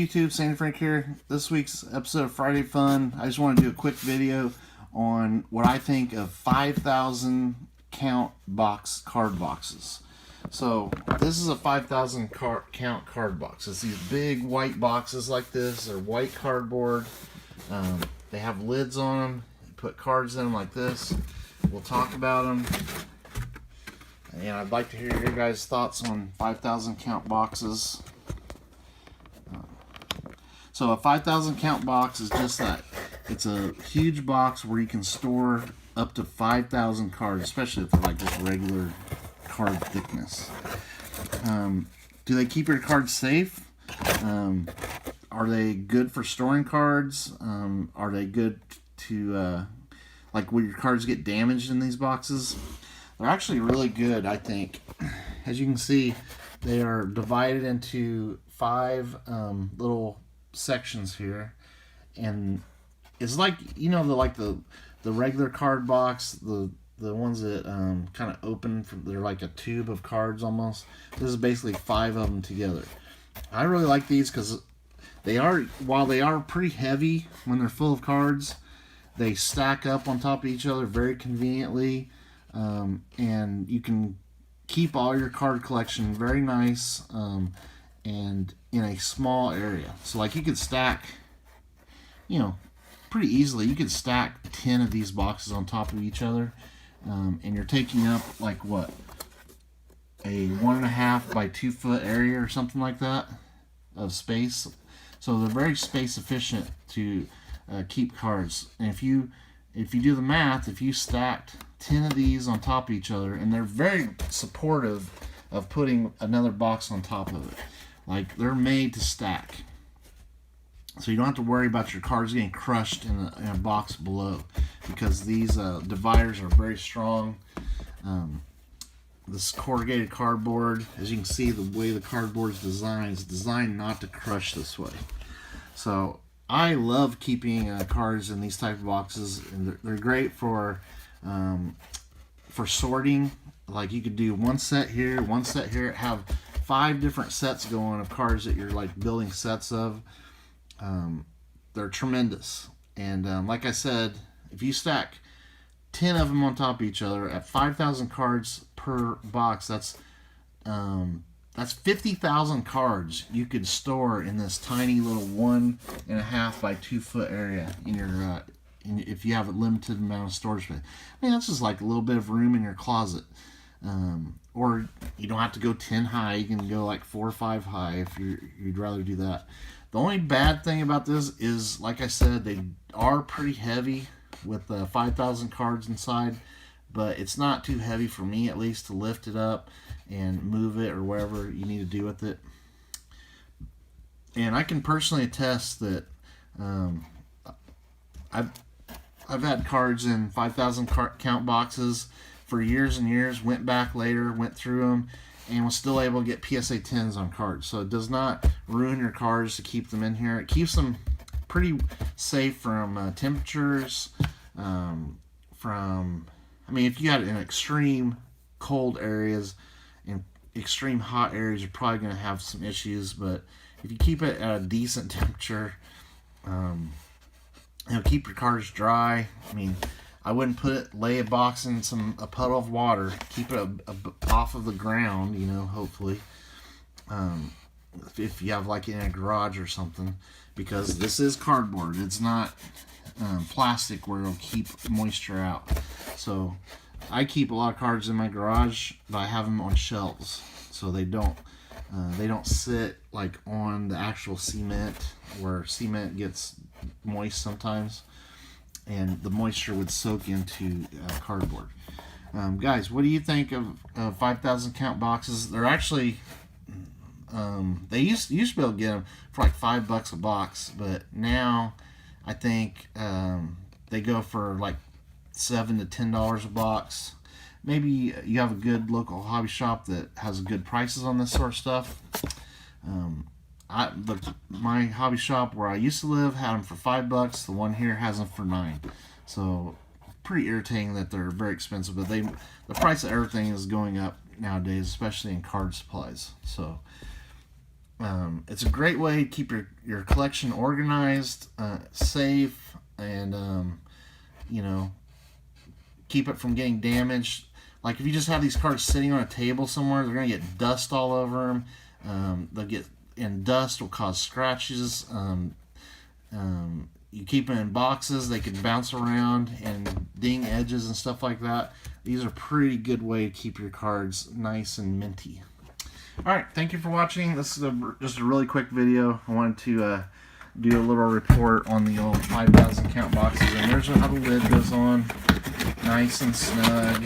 YouTube? Sandy Frank here. This week's episode of Friday Fun. I just want to do a quick video on what I think of 5,000 count box card boxes. So this is a 5,000 count card box. It's these big white boxes like this. They're white cardboard. They have lids on them. You put cards in them like this. We'll talk about them. And I'd like to hear your guys' thoughts on 5,000 count boxes. So a 5,000 count box is just that. It's a huge box where you can store up to 5,000 cards, especially if they're like just regular card thickness. Do they keep your cards safe? Are they good for storing cards? Are they good to, like, will your cards get damaged in these boxes? They're actually really good, I think. As you can see, they are divided into 5 little sections here, and it's like, you know, the regular card box, the ones that kind of open they're like a tube of cards almost. This is basically 5 of them together. I really like these because while they are pretty heavy when they're full of cards, they stack up on top of each other very conveniently, and you can keep all your card collection very nice and in a small area. So like you could stack, you know, pretty easily. You could stack 10 of these boxes on top of each other, and you're taking up like what, a 1.5 by 2 foot area or something like that of space. So they're very space efficient to keep cards. And if you do the math, if you stacked 10 of these on top of each other, and they're very supportive of putting another box on top of it. Like, they're made to stack. So you don't have to worry about your cards getting crushed in a box below, because these dividers are very strong. This corrugated cardboard, as you can see, the way the cardboard is designed not to crush this way. So I love keeping cards in these type of boxes, and they're great for sorting. Like, you could do one set here, have 5 different sets going of cards that you're like building sets of. They're tremendous. And like I said, if you stack 10 of them on top of each other at 5,000 cards per box, that's 50,000 cards you could store in this tiny little 1.5 by 2 foot area in your if you have a limited amount of storage space. I mean, that's just like a little bit of room in your closet. Or you don't have to go 10 high. You can go like 4 or 5 high if you'd rather do that. The only bad thing about this is, like I said, they are pretty heavy with 5,000 cards inside, but it's not too heavy for me, at least, to lift it up and move it or whatever you need to do with it. And I can personally attest that I've had cards in 5,000 count boxes for years and years, went back later, went through them, and was still able to get PSA 10s on cards. So it does not ruin your cards to keep them in here. It keeps them pretty safe from temperatures, I mean, if you had it in extreme cold areas and extreme hot areas, you're probably going to have some issues, but if you keep it at a decent temperature, keep your cards dry. I mean, I wouldn't lay a box in a puddle of water. Keep it off of the ground, you know, hopefully. If you have like in a garage or something, because this is cardboard. It's not plastic where it'll keep moisture out. So I keep a lot of cards in my garage, but I have them on shelves, so they don't sit like on the actual cement, where cement gets moist sometimes, and the moisture would soak into cardboard. Guys, what do you think of 5,000 count boxes? They're actually, they used to be able to get them for like $5 a box, but now I think they go for like $7 to $10 a box. Maybe you have a good local hobby shop that has good prices on this sort of stuff. My hobby shop where I used to live had them for $5. The one here has them for $9. So pretty irritating that they're very expensive, but the price of everything is going up nowadays, especially in card supplies. So It's a great way to keep your collection organized, safe, and you know, keep it from getting damaged. Like if you just have these cards sitting on a table somewhere, they're gonna get dust all over them. They'll get, and dust will cause scratches. You keep them in boxes, they can bounce around and ding edges and stuff like that. These are pretty good way to keep your cards nice and minty. Alright, thank you for watching. This is just a really quick video. I wanted to do a little report on the old 5,000 count boxes. And there's how the lid goes on. Nice and snug.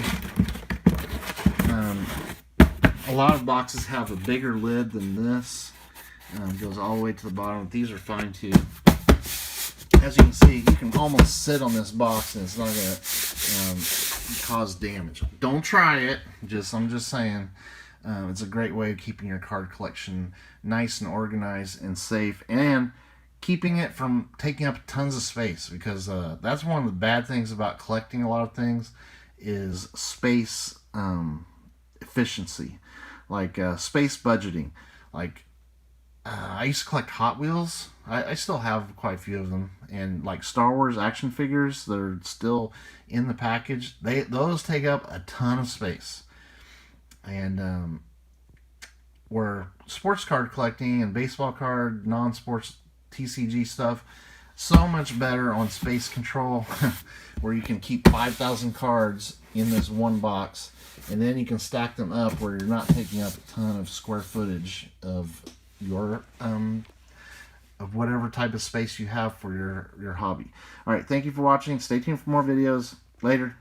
A lot of boxes have a bigger lid than this. It goes all the way to the bottom. These are fine too. As you can see, you can almost sit on this box and it's not going to cause damage. Don't try it. I'm just saying. It's a great way of keeping your card collection nice and organized and safe, and keeping it from taking up tons of space, because that's one of the bad things about collecting a lot of things is space efficiency, like space budgeting. Like I used to collect Hot Wheels. I still have quite a few of them, and like Star Wars action figures that are still in the package. Those take up a ton of space. And where sports card collecting and baseball card, non-sports TCG stuff, so much better on space control, where you can keep 5,000 cards in this one box, and then you can stack them up where you're not taking up a ton of square footage of your of whatever type of space you have for your hobby. All right, thank you for watching. Stay tuned for more videos. Later.